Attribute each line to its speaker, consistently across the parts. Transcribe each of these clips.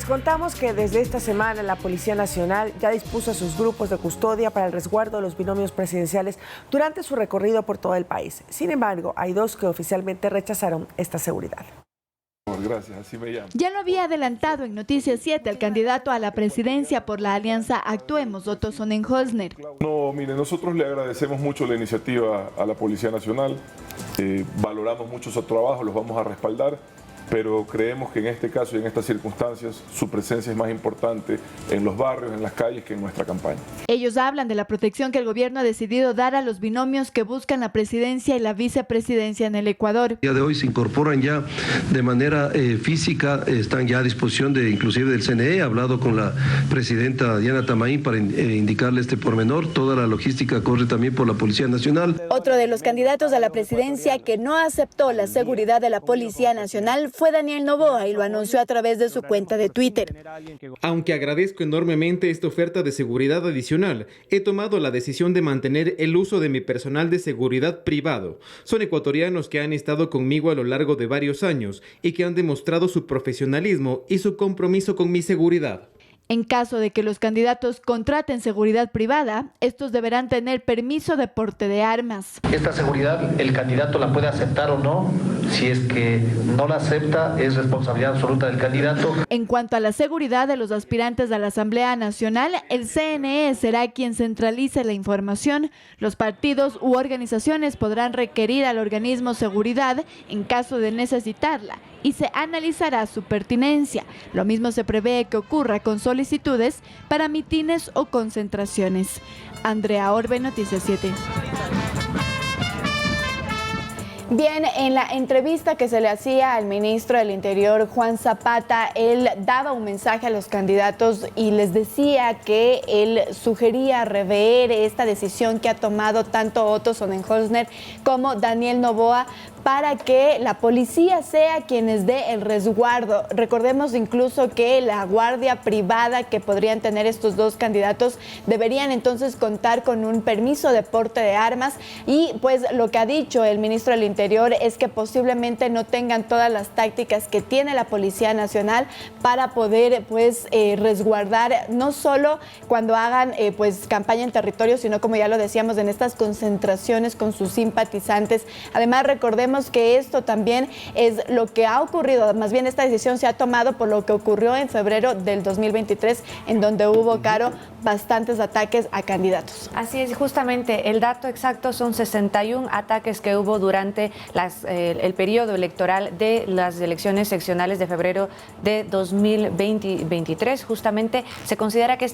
Speaker 1: contamos que desde esta semana la Policía Nacional ya dispuso a sus grupos de custodia para el resguardo de los binomios presidenciales durante su recorrido por todo el país. Sin embargo, hay dos que oficialmente rechazaron esta seguridad.
Speaker 2: Gracias, así me llamo.
Speaker 3: Ya lo había adelantado en Noticias 7 el candidato a la presidencia por la alianza Actuemos, Otto Sonnenholzner.
Speaker 2: No, mire, nosotros le agradecemos mucho la iniciativa a la Policía Nacional, valoramos mucho su trabajo, los vamos a respaldar, pero creemos que en este caso y en estas circunstancias su presencia es más importante en los barrios, en las calles, que en nuestra campaña.
Speaker 3: Ellos hablan de la protección que el gobierno ha decidido dar a los binomios que buscan la presidencia y la vicepresidencia en el Ecuador.
Speaker 4: El día de hoy se incorporan ya de manera física, están ya a disposición de inclusive del CNE. He hablado con la presidenta Diana Tamaín para indicarle este pormenor. Toda la logística corre también por la Policía Nacional.
Speaker 3: Otro de los candidatos a la presidencia que no aceptó la seguridad de la Policía Nacional fue Daniel Noboa y lo anunció a través de su cuenta de Twitter.
Speaker 5: Aunque agradezco enormemente esta oferta de seguridad adicional, he tomado la decisión de mantener el uso de mi personal de seguridad privado. Son ecuatorianos que han estado conmigo a lo largo de varios años y que han demostrado su profesionalismo y su compromiso con mi seguridad.
Speaker 3: En caso de que los candidatos contraten seguridad privada, estos deberán tener permiso de porte de armas.
Speaker 6: Esta seguridad el candidato la puede aceptar o no. Si es que no la acepta, es responsabilidad absoluta del candidato.
Speaker 3: En cuanto a la seguridad de los aspirantes a la Asamblea Nacional, el CNE será quien centralice la información. Los partidos u organizaciones podrán requerir al organismo seguridad en caso de necesitarla y se analizará su pertinencia. Lo mismo se prevé que ocurra con solicitudes para mitines o concentraciones. Andrea Orbe, Noticias 7. Bien, en la entrevista que se le hacía al ministro del Interior, Juan Zapata, él daba un mensaje a los candidatos y les decía que él sugería rever esta decisión que ha tomado tanto Otto Sonnenholzner como Daniel Noboa para que la policía sea quienes dé el resguardo. Recordemos incluso que la guardia privada que podrían tener estos dos candidatos deberían entonces contar con un permiso de porte de armas y pues lo que ha dicho el ministro del Interior es que posiblemente no tengan todas las tácticas que tiene la Policía Nacional para poder pues resguardar no solo cuando hagan pues campaña en territorio, sino como ya lo decíamos en estas concentraciones con sus simpatizantes. Además recordemos que esto también es lo que ha ocurrido, más bien esta decisión se ha tomado por lo que ocurrió en febrero del 2023, en donde hubo, Caro, bastantes ataques a candidatos.
Speaker 7: Así es, justamente el dato exacto son 61 ataques que hubo durante el periodo electoral de las elecciones seccionales de febrero de 2023. Justamente se considera que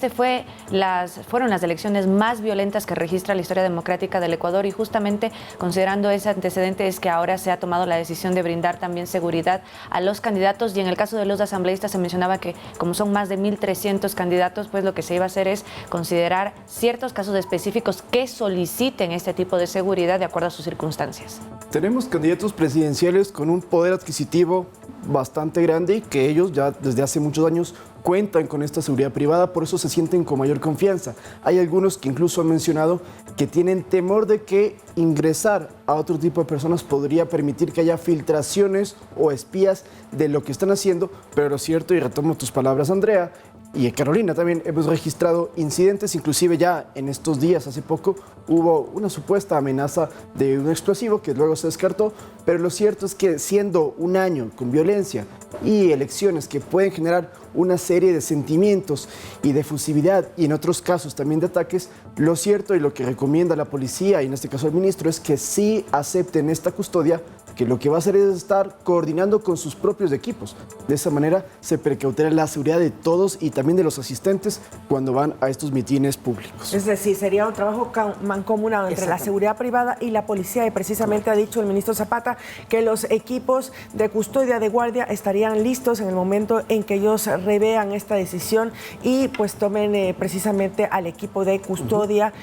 Speaker 7: fueron las elecciones más violentas que registra la historia democrática del Ecuador y justamente considerando ese antecedente es que ahora se ha tomado la decisión de brindar también seguridad a los candidatos y en el caso de los asambleístas se mencionaba que como son más de 1.300 candidatos, pues lo que se iba a hacer es considerar ciertos casos específicos que soliciten este tipo de seguridad de acuerdo a sus circunstancias.
Speaker 8: Tenemos candidatos presidenciales con un poder adquisitivo bastante grande y que ellos ya desde hace muchos años cuentan con esta seguridad privada, por eso se sienten con mayor confianza. Hay algunos que incluso han mencionado que tienen temor de que ingresar a otro tipo de personas podría permitir que haya filtraciones o espías de lo que están haciendo, pero lo cierto, y retomo tus palabras, Andrea, y Carolina también, hemos registrado incidentes, inclusive ya en estos días, hace poco, hubo una supuesta amenaza de un explosivo que luego se descartó, pero lo cierto es que siendo un año con violencia y elecciones que pueden generar una serie de sentimientos y de efusividad y en otros casos también de ataques, lo cierto y lo que recomienda la policía y en este caso el ministro es que sí acepten esta custodia, que lo que va a hacer es estar coordinando con sus propios equipos. De esa manera se precautará la seguridad de todos y también de los asistentes cuando van a estos mitines públicos.
Speaker 1: Es decir, sería un trabajo mancomunado entre la seguridad privada y la policía y precisamente ha dicho el ministro Zapata que los equipos de custodia de guardia estarían listos en el momento en que ellos revean esta decisión y pues tomen precisamente al equipo de custodia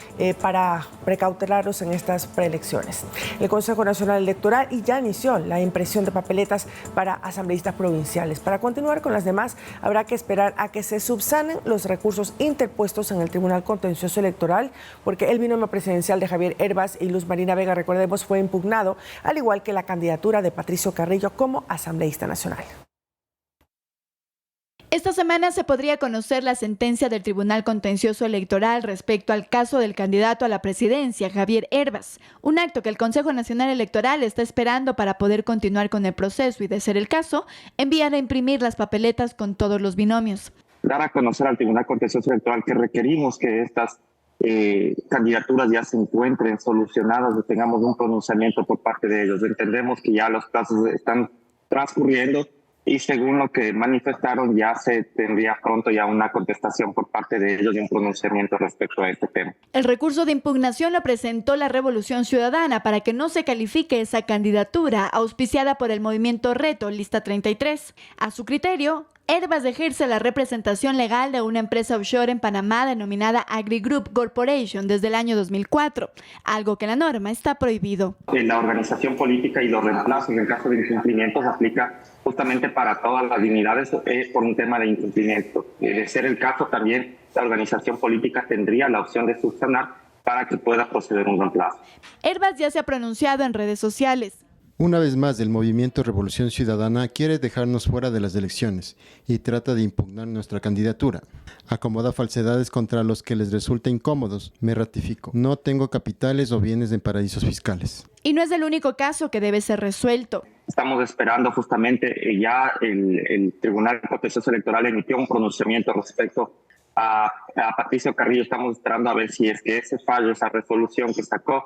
Speaker 1: para precautelarlos en estas preelecciones. El Consejo Nacional Electoral y ya inició la impresión de papeletas para asambleístas provinciales. Para continuar con las demás, habrá que esperar a que se subsanen los recursos interpuestos en el Tribunal Contencioso Electoral, porque el binomio presidencial de Javier Hervás y Luz Marina Vega, recordemos, fue impugnado, al igual que la candidatura de Patricio Carrillo como asambleísta nacional.
Speaker 3: Esta semana se podría conocer la sentencia del Tribunal Contencioso Electoral respecto al caso del candidato a la presidencia, Javier Hervas, un acto que el Consejo Nacional Electoral está esperando para poder continuar con el proceso y, de ser el caso, enviar a imprimir las papeletas con todos los binomios.
Speaker 9: Dar a conocer al Tribunal Contencioso Electoral que requerimos que estas candidaturas ya se encuentren solucionadas y tengamos un pronunciamiento por parte de ellos. Entendemos que ya los plazos están transcurriendo y según lo que manifestaron ya se tendría pronto ya una contestación por parte de ellos y un pronunciamiento respecto a este tema.
Speaker 3: El recurso de impugnación lo presentó la Revolución Ciudadana para que no se califique esa candidatura auspiciada por el movimiento Reto, lista 33. A su criterio, Hervas ejerce la representación legal de una empresa offshore en Panamá denominada AgriGroup Corporation desde el año 2004, algo que en la norma está prohibido.
Speaker 9: La organización política y los reemplazos en caso de incumplimientos aplica justamente para todas las dignidades por un tema de incumplimiento. De ser el caso, también la organización política tendría la opción de subsanar para que pueda proceder un reemplazo.
Speaker 3: Hervas ya se ha pronunciado en redes sociales.
Speaker 10: Una vez más, el movimiento Revolución Ciudadana quiere dejarnos fuera de las elecciones y trata de impugnar nuestra candidatura. Acomoda falsedades contra los que les resulta incómodos. Me ratifico. No tengo capitales o bienes en paraísos fiscales.
Speaker 3: Y no es el único caso que debe ser resuelto.
Speaker 9: Estamos esperando justamente, ya el Tribunal Contencioso Electoral emitió un pronunciamiento respecto a Patricio Carrillo. Estamos esperando a ver si es que ese fallo, esa resolución que sacó,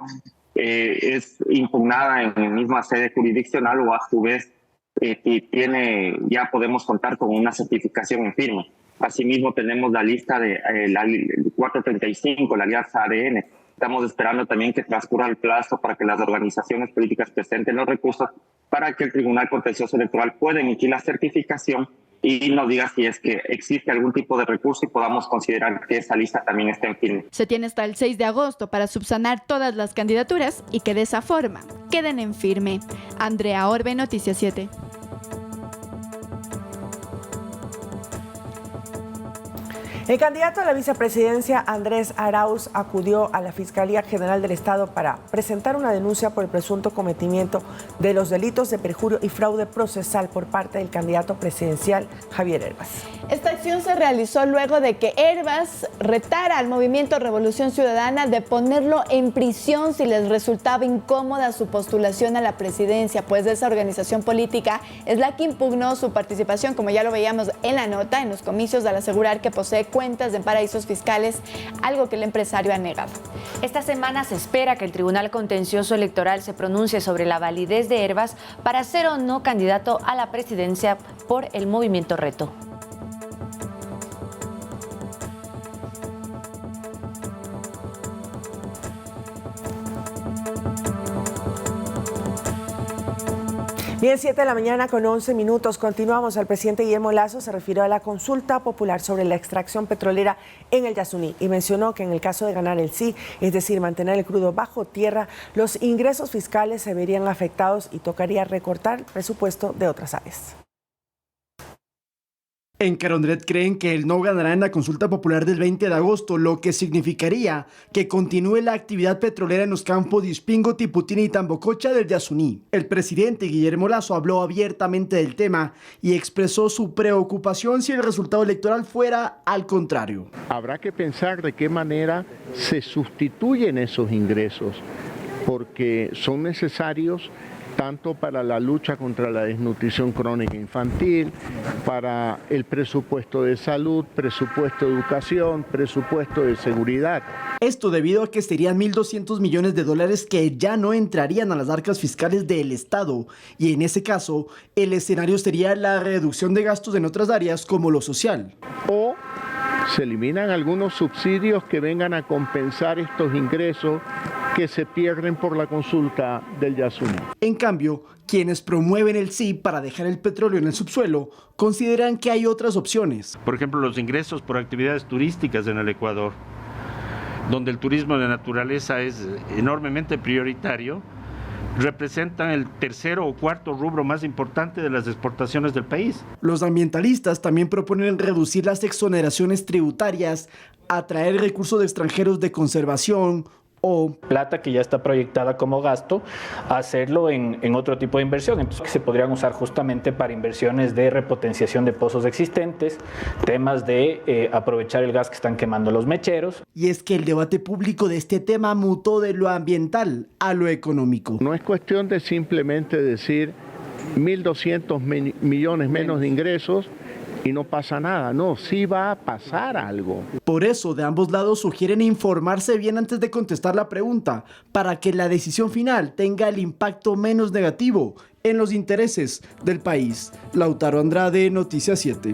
Speaker 9: es impugnada en la misma sede jurisdiccional o a su vez ya podemos contar con una certificación en firme. Asimismo tenemos la lista de la 435, la alianza ADN. Estamos esperando también que transcurra el plazo para que las organizaciones políticas presenten los recursos para que el Tribunal Contencioso Electoral pueda emitir la certificación y nos diga si es que existe algún tipo de recurso y podamos considerar que esa lista también esté en firme.
Speaker 3: Se tiene hasta el 6 de agosto para subsanar todas las candidaturas y que de esa forma queden en firme. Andrea Orbe, Noticias 7.
Speaker 1: El candidato a la vicepresidencia, Andrés Arauz, acudió a la Fiscalía General del Estado para presentar una denuncia por el presunto cometimiento de los delitos de perjurio y fraude procesal por parte del candidato presidencial, Javier Hervas.
Speaker 3: Esta acción se realizó luego de que Hervas retara al movimiento Revolución Ciudadana de ponerlo en prisión si les resultaba incómoda su postulación a la presidencia, pues esa organización política es la que impugnó su participación, como ya lo veíamos en la nota, en los comicios, al asegurar que posee cuentas en paraísos fiscales, algo que el empresario ha negado.
Speaker 7: Esta semana se espera que el Tribunal Contencioso Electoral se pronuncie sobre la validez de Hervas para ser o no candidato a la presidencia por el movimiento Reto.
Speaker 1: Bien, 7 de la mañana con 11 minutos. Continuamos. El presidente Guillermo Lasso se refirió a la consulta popular sobre la extracción petrolera en el Yasuní y mencionó que en el caso de ganar el sí, es decir, mantener el crudo bajo tierra, los ingresos fiscales se verían afectados y tocaría recortar el presupuesto de otras áreas.
Speaker 8: En Carondelet creen que el no ganará en la consulta popular del 20 de agosto, lo que significaría que continúe la actividad petrolera en los campos de Ispingo, Tiputina y Tambococha del Yasuní. El presidente Guillermo Lasso habló abiertamente del tema y expresó su preocupación si el resultado electoral fuera al contrario.
Speaker 11: Habrá que pensar de qué manera se sustituyen esos ingresos, porque son necesarios tanto para la lucha contra la desnutrición crónica infantil, para el presupuesto de salud, presupuesto de educación, presupuesto de seguridad.
Speaker 8: Esto debido a que serían 1.200 millones de dólares que ya no entrarían a las arcas fiscales del Estado, y en ese caso, el escenario sería la reducción de gastos en otras áreas como lo social.
Speaker 11: O se eliminan algunos subsidios que vengan a compensar estos ingresos que se pierden por la consulta del Yasuní.
Speaker 8: En cambio, quienes promueven el sí para dejar el petróleo en el subsuelo consideran que hay otras opciones.
Speaker 12: Por ejemplo, los ingresos por actividades turísticas en el Ecuador, donde el turismo de naturaleza es enormemente prioritario, representan el tercero o cuarto rubro más importante de las exportaciones del país.
Speaker 8: Los ambientalistas también proponen reducir las exoneraciones tributarias, atraer recursos de extranjeros de conservación o
Speaker 13: plata que ya está proyectada como gasto, hacerlo en otro tipo de inversión. Entonces, que se podrían usar justamente para inversiones de repotenciación de pozos existentes, temas de aprovechar el gas que están quemando los mecheros.
Speaker 8: Y es que el debate público de este tema mutó de lo ambiental a lo económico.
Speaker 11: No es cuestión de simplemente decir 1.200 millones menos de ingresos y no pasa nada. No, sí va a pasar algo.
Speaker 8: Por eso, de ambos lados sugieren informarse bien antes de contestar la pregunta, para que la decisión final tenga el impacto menos negativo en los intereses del país. Lautaro Andrade, Noticias 7.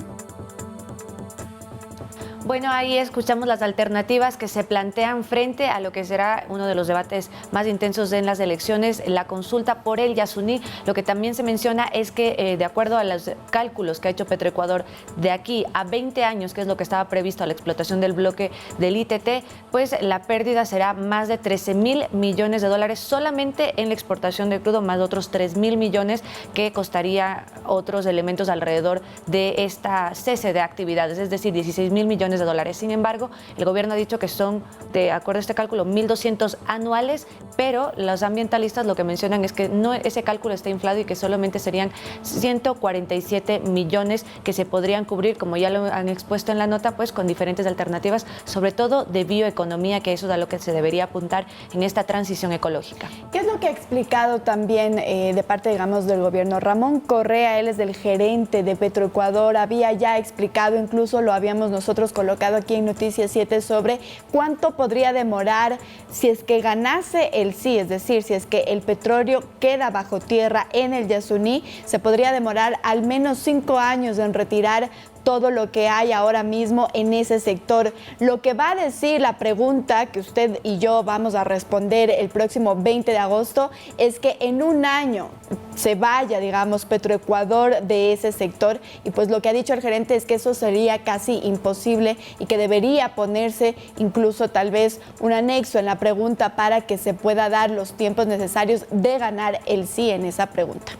Speaker 7: Bueno, ahí escuchamos las alternativas que se plantean frente a lo que será uno de los debates más intensos en las elecciones, la consulta por el Yasuní. Lo que también se menciona es que, de acuerdo a los cálculos que ha hecho Petroecuador, de aquí a 20 años, que es lo que estaba previsto a la explotación del bloque del ITT, pues la pérdida será más de 13.000 millones de dólares solamente en la exportación de crudo, más de otros 3.000 millones que costaría otros elementos alrededor de esta cese de actividades, es decir, 16.000 millones de dólares. Sin embargo, el gobierno ha dicho que son, de acuerdo a este cálculo, 1.200 anuales, pero los ambientalistas lo que mencionan es que no, ese cálculo está inflado y que solamente serían 147 millones que se podrían cubrir, como ya lo han expuesto en la nota, pues con diferentes alternativas, sobre todo de bioeconomía, que eso es a lo que se debería apuntar en esta transición ecológica.
Speaker 3: ¿Qué es lo que ha explicado también de parte, digamos, del gobierno? Ramón Correa, él es el gerente de Petroecuador, había ya explicado, incluso lo habíamos nosotros colocado aquí en Noticias 7, sobre cuánto podría demorar si es que ganase el sí, es decir, si es que el petróleo queda bajo tierra en el Yasuní, se podría demorar al menos 5 años en retirar todo lo que hay ahora mismo en ese sector. Lo que va a decir la pregunta que usted y yo vamos a responder el próximo 20 de agosto es que en un año se vaya, digamos, Petroecuador de ese sector, y pues lo que ha dicho el gerente es que eso sería casi imposible y que debería ponerse incluso tal vez un anexo en la pregunta para que se pueda dar los tiempos necesarios de ganar el sí en esa pregunta.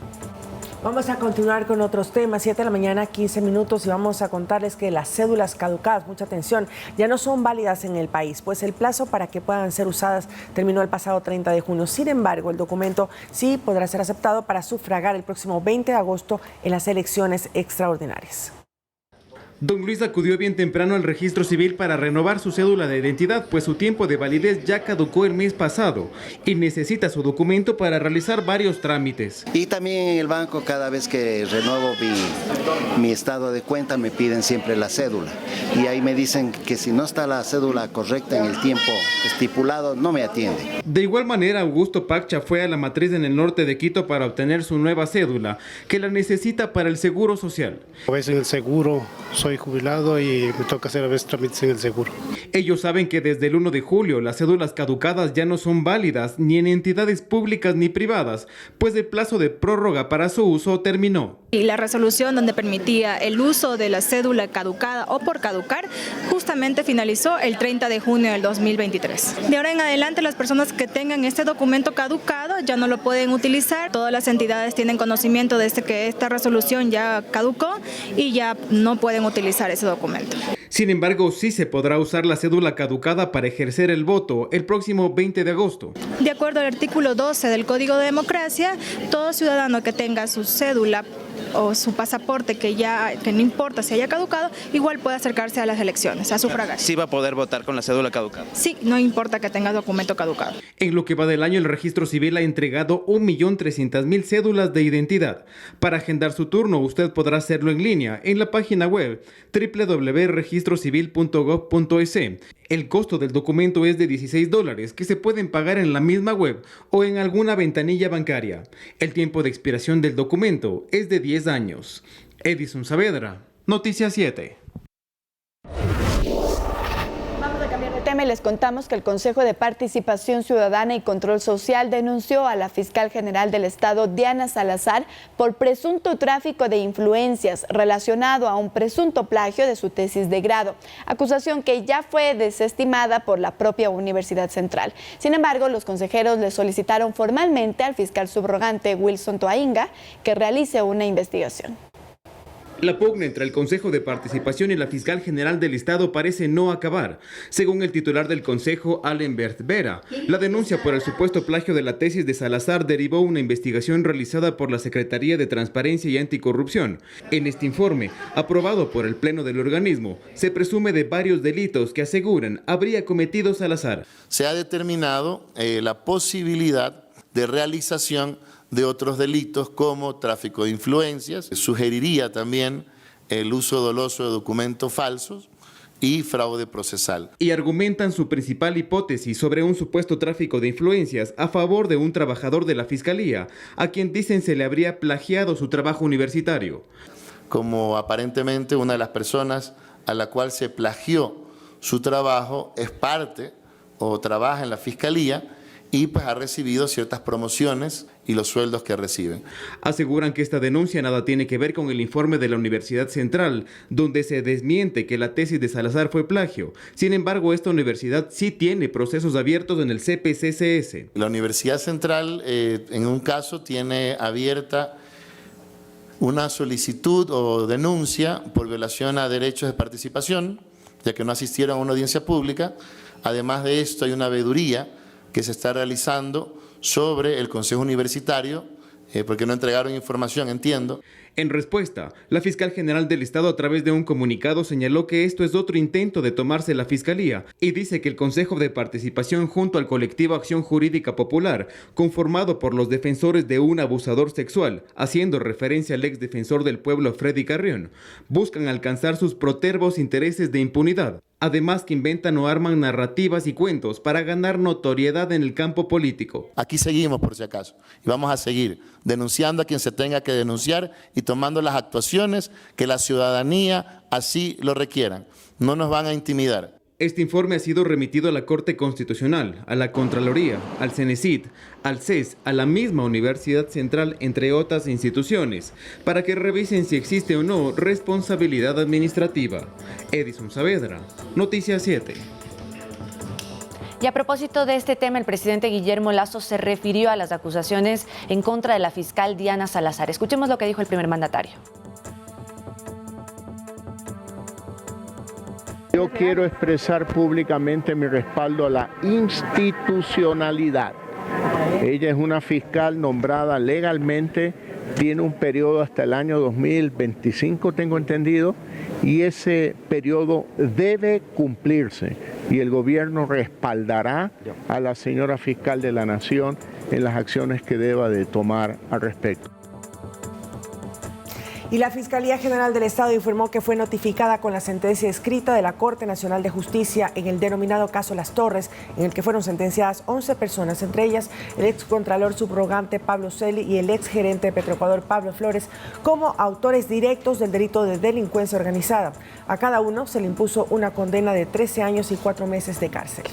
Speaker 1: Vamos a continuar con otros temas. 7 de la mañana, 15 minutos, y vamos a contarles que las cédulas caducadas, mucha atención, ya no son válidas en el país, pues el plazo para que puedan ser usadas terminó el pasado 30 de junio. Sin embargo, el documento sí podrá ser aceptado para sufragar el próximo 20 de agosto en las elecciones extraordinarias.
Speaker 5: Don Luis acudió bien temprano al registro civil para renovar su cédula de identidad, pues su tiempo de validez ya caducó el mes pasado y necesita su documento para realizar varios trámites.
Speaker 14: Y también en el banco, cada vez que renuevo mi estado de cuenta, me piden siempre la cédula. Y ahí me dicen que si no está la cédula correcta en el tiempo estipulado, no me atiende.
Speaker 5: De igual manera, Augusto Paccha fue a la matriz en el norte de Quito para obtener su nueva cédula, que la necesita para el seguro social.
Speaker 15: A veces en el seguro soy jubilado y me toca hacer a veces trámites en el seguro.
Speaker 5: Ellos saben que desde el 1 de julio las cédulas caducadas ya no son válidas ni en entidades públicas ni privadas, pues el plazo de prórroga para su uso terminó.
Speaker 16: Y la resolución donde permitía el uso de la cédula caducada o por caducar justamente finalizó el 30 de junio del 2023. De ahora en adelante, las personas que tengan este documento caducado ya no lo pueden utilizar. Todas las entidades tienen conocimiento de que esta resolución ya caducó y ya no pueden utilizar ese documento.
Speaker 5: Sin embargo, sí se podrá usar la cédula caducada para ejercer el voto el próximo 20 de agosto.
Speaker 16: De acuerdo al artículo 12 del Código de Democracia, todo ciudadano que tenga su cédula o su pasaporte que no importa si haya caducado, igual puede acercarse a las elecciones, a sufragar.
Speaker 17: ¿Sí va a poder votar con la cédula caducada?
Speaker 16: Sí, no importa que tenga documento caducado.
Speaker 5: En lo que va del año, el registro civil ha entregado 1.300.000 cédulas de identidad. Para agendar su turno, usted podrá hacerlo en línea en la página web www.registrocivil.gov.es. El costo del documento es de $16, que se pueden pagar en la misma web o en alguna ventanilla bancaria. El tiempo de expiración del documento es de 10 años. Edison Saavedra, Noticias 7.
Speaker 3: Vamos a cambiar de tema y les contamos que el Consejo de Participación Ciudadana y Control Social denunció a la fiscal general del Estado, Diana Salazar, por presunto tráfico de influencias relacionado a un presunto plagio de su tesis de grado, acusación que ya fue desestimada por la propia Universidad Central. Sin embargo, los consejeros le solicitaron formalmente al fiscal subrogante Wilson Toainga que realice una investigación.
Speaker 5: La pugna entre el Consejo de Participación y la Fiscal General del Estado parece no acabar. Según el titular del Consejo, Allenbert Vera, la denuncia por el supuesto plagio de la tesis de Salazar derivó una investigación realizada por la Secretaría de Transparencia y Anticorrupción. En este informe, aprobado por el Pleno del organismo, se presume de varios delitos que aseguran habría cometido Salazar.
Speaker 18: Se ha determinado la posibilidad de realización de otros delitos como tráfico de influencias. Sugeriría también el uso doloso de documentos falsos y fraude procesal.
Speaker 5: Y argumentan su principal hipótesis sobre un supuesto tráfico de influencias a favor de un trabajador de la Fiscalía, a quien dicen se le habría plagiado su trabajo universitario.
Speaker 18: Como aparentemente una de las personas a la cual se plagió su trabajo es parte o trabaja en la Fiscalía y pues ha recibido ciertas promociones y los sueldos que reciben.
Speaker 5: Aseguran que esta denuncia nada tiene que ver con el informe de la Universidad Central, donde se desmiente que la tesis de Salazar fue plagio. Sin embargo, esta universidad sí tiene procesos abiertos en el CPCCS.
Speaker 18: La Universidad Central, en un caso, tiene abierta una solicitud o denuncia por violación a derechos de participación, ya que no asistieron a una audiencia pública. Además de esto, hay una veeduría que se está realizando sobre el Consejo Universitario, porque no entregaron información, entiendo.
Speaker 5: En respuesta, la Fiscal General del Estado a través de un comunicado señaló que esto es otro intento de tomarse la Fiscalía y dice que el Consejo de Participación junto al colectivo Acción Jurídica Popular, conformado por los defensores de un abusador sexual, haciendo referencia al exdefensor del pueblo Freddy Carrión, buscan alcanzar sus protervos intereses de impunidad. Además que inventan o arman narrativas y cuentos para ganar notoriedad en el campo político.
Speaker 18: Aquí seguimos por si acaso y vamos a seguir denunciando a quien se tenga que denunciar y tomando las actuaciones que la ciudadanía así lo requieran. No nos van a intimidar.
Speaker 5: Este informe ha sido remitido a la Corte Constitucional, a la Contraloría, al CENESID, al CES, a la misma Universidad Central, entre otras instituciones, para que revisen si existe o no responsabilidad administrativa. Edison Saavedra, Noticias 7.
Speaker 7: Y a propósito de este tema, el presidente Guillermo Lasso se refirió a las acusaciones en contra de la fiscal Diana Salazar. Escuchemos lo que dijo el primer mandatario.
Speaker 11: Yo quiero expresar públicamente mi respaldo a la institucionalidad. Ella es una fiscal nombrada legalmente, tiene un periodo hasta el año 2025, tengo entendido, y ese periodo debe cumplirse. Y el gobierno respaldará a la señora fiscal de la Nación en las acciones que deba de tomar al respecto.
Speaker 1: Y la Fiscalía General del Estado informó que fue notificada con la sentencia escrita de la Corte Nacional de Justicia en el denominado caso Las Torres, en el que fueron sentenciadas 11 personas, entre ellas el excontralor subrogante Pablo Celi y el exgerente de Petroecuador Pablo Flores, como autores directos del delito de delincuencia organizada. A cada uno se le impuso una condena de 13 años y 4 meses de cárcel.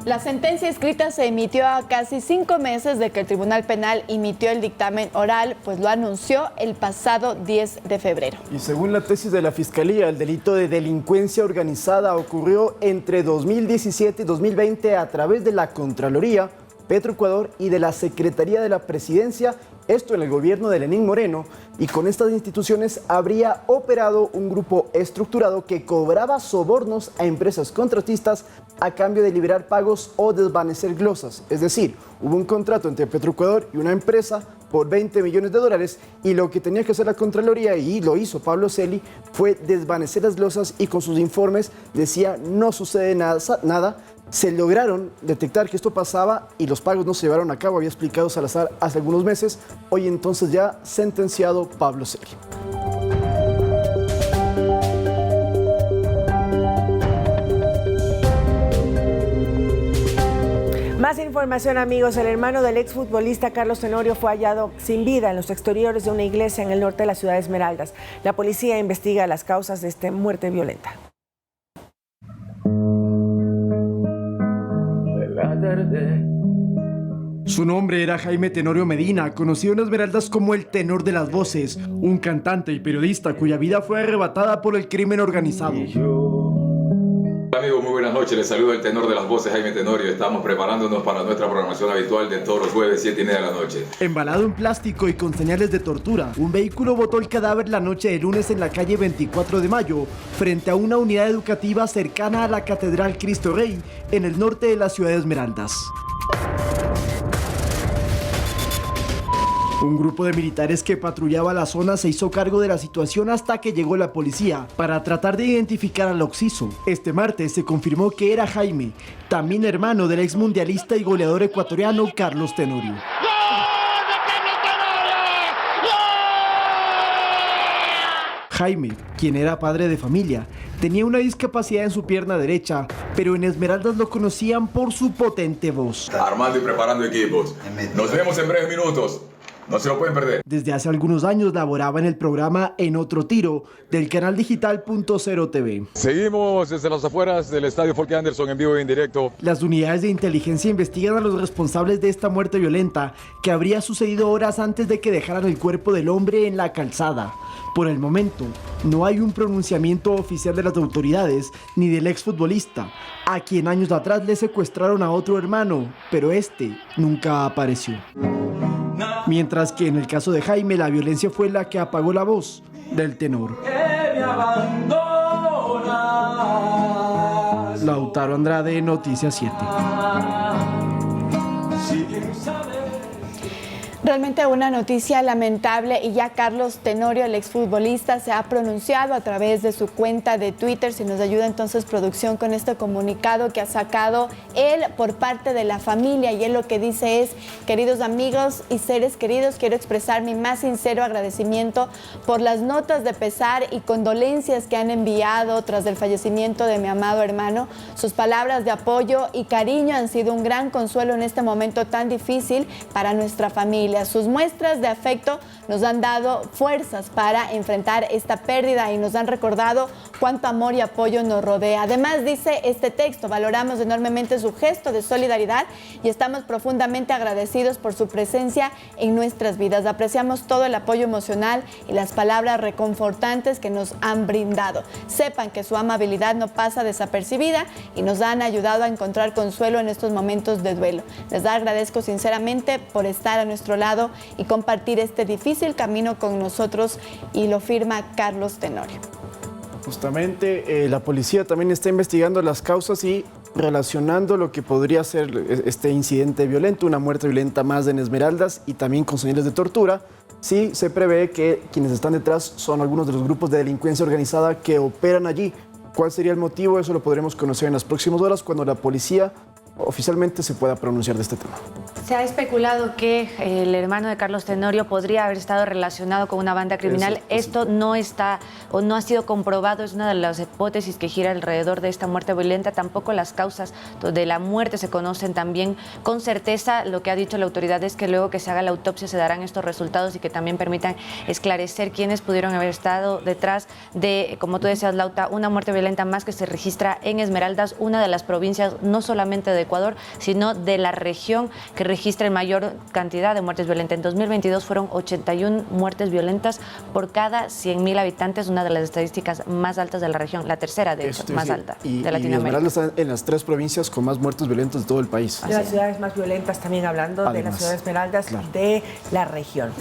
Speaker 3: La sentencia escrita se emitió a casi 5 meses de que el Tribunal Penal emitió el dictamen oral, pues lo anunció el pasado 10 de febrero.
Speaker 8: Y según la tesis de la Fiscalía, el delito de delincuencia organizada ocurrió entre 2017 y 2020 a través de la Contraloría, Petroecuador y de la Secretaría de la Presidencia, esto en el gobierno de Lenín Moreno, y con estas instituciones habría operado un grupo estructurado que cobraba sobornos a empresas contratistas a cambio de liberar pagos o desvanecer glosas. Es decir, hubo un contrato entre Petroecuador y una empresa por $20 millones y lo que tenía que hacer la Contraloría, y lo hizo Pablo Celi, fue desvanecer las glosas y con sus informes decía no sucede nada. Se lograron detectar que esto pasaba y los pagos no se llevaron a cabo, había explicado Salazar hace algunos meses. Hoy entonces ya sentenciado Pablo Celi.
Speaker 1: Más información, amigos. El hermano del exfutbolista Carlos Tenorio fue hallado sin vida en los exteriores de una iglesia en el norte de la ciudad de Esmeraldas. La policía investiga las causas de esta muerte violenta.
Speaker 8: Su nombre era Jaime Tenorio Medina, conocido en Esmeraldas como el tenor de las voces, un cantante y periodista cuya vida fue arrebatada por el crimen organizado.
Speaker 19: amigos? Muy buenas noches. Les saluda el tenor de las voces, Jaime Tenorio. Estamos preparándonos para nuestra programación habitual de todos los jueves, 7:30 de la noche.
Speaker 8: Embalado en plástico y con señales de tortura, un vehículo botó el cadáver la noche de lunes en la calle 24 de Mayo, frente a una unidad educativa cercana a la Catedral Cristo Rey, en el norte de la ciudad de Esmeraldas. Un grupo de militares que patrullaba la zona se hizo cargo de la situación hasta que llegó la policía para tratar de identificar al occiso. Este martes se confirmó que era Jaime, también hermano del ex mundialista y goleador ecuatoriano Carlos Tenorio. Jaime, quien era padre de familia, tenía una discapacidad en su pierna derecha, pero en Esmeraldas lo conocían por su potente voz.
Speaker 19: Armando y preparando equipos. Nos vemos en breves minutos. No se lo pueden perder.
Speaker 8: Desde hace algunos años laboraba en el programa En Otro Tiro del canal digital Punto Cero TV.
Speaker 20: Seguimos desde las afueras del estadio Folke Anderson en vivo y en directo.
Speaker 8: Las unidades de inteligencia investigan a los responsables de esta muerte violenta que habría sucedido horas antes de que dejaran el cuerpo del hombre en la calzada. Por el momento, no hay un pronunciamiento oficial de las autoridades ni del exfutbolista, a quien años atrás le secuestraron a otro hermano, pero este nunca apareció. Mientras que en el caso de Jaime, la violencia fue la que apagó la voz del tenor. Lautaro Andrade, Noticias 7.
Speaker 3: Realmente una noticia lamentable y ya Carlos Tenorio, el exfutbolista, se ha pronunciado a través de su cuenta de Twitter. Si nos ayuda entonces producción con este comunicado que ha sacado él por parte de la familia, y él lo que dice es: queridos amigos y seres queridos, quiero expresar mi más sincero agradecimiento por las notas de pesar y condolencias que han enviado tras el fallecimiento de mi amado hermano. Sus palabras de apoyo y cariño han sido un gran consuelo en este momento tan difícil para nuestra familia. Sus muestras de afecto nos han dado fuerzas para enfrentar esta pérdida y nos han recordado cuánto amor y apoyo nos rodea. Además, dice este texto: valoramos enormemente su gesto de solidaridad y estamos profundamente agradecidos por su presencia en nuestras vidas. Apreciamos todo el apoyo emocional y las palabras reconfortantes que nos han brindado. Sepan que su amabilidad no pasa desapercibida y nos han ayudado a encontrar consuelo en estos momentos de duelo. Les agradezco sinceramente por estar a nuestro lado y compartir este difícil camino con nosotros, y lo firma Carlos Tenorio.
Speaker 8: Justamente la policía también está investigando las causas y relacionando lo que podría ser este incidente violento, una muerte violenta más en Esmeraldas y también con señales de tortura. Sí, se prevé que quienes están detrás son algunos de los grupos de delincuencia organizada que operan allí. ¿Cuál sería el motivo? Eso lo podremos conocer en las próximas horas cuando la policía oficialmente se pueda pronunciar de este tema.
Speaker 7: Se ha especulado que el hermano de Carlos Tenorio podría haber estado relacionado con una banda criminal. Esto no está o no ha sido comprobado, es una de las hipótesis que gira alrededor de esta muerte violenta. Tampoco las causas de la muerte se conocen también con certeza. Lo que ha dicho la autoridad es que luego que se haga la autopsia se darán estos resultados y que también permitan esclarecer quiénes pudieron haber estado detrás de, como tú decías, Lauta, una muerte violenta más que se registra en Esmeraldas, una de las provincias no solamente de Ecuador, sino de la región que registra en mayor cantidad de muertes violentas. En 2022 fueron 81 muertes violentas por cada 100.000 habitantes, una de las estadísticas más altas de la región, la tercera, de hecho, más alta de Latinoamérica. Y
Speaker 8: Esmeraldas está en las 3 provincias con más muertes violentas de todo el país.
Speaker 1: De las ciudades más violentas, también hablando de la ciudad de Esmeraldas, claro, de la región.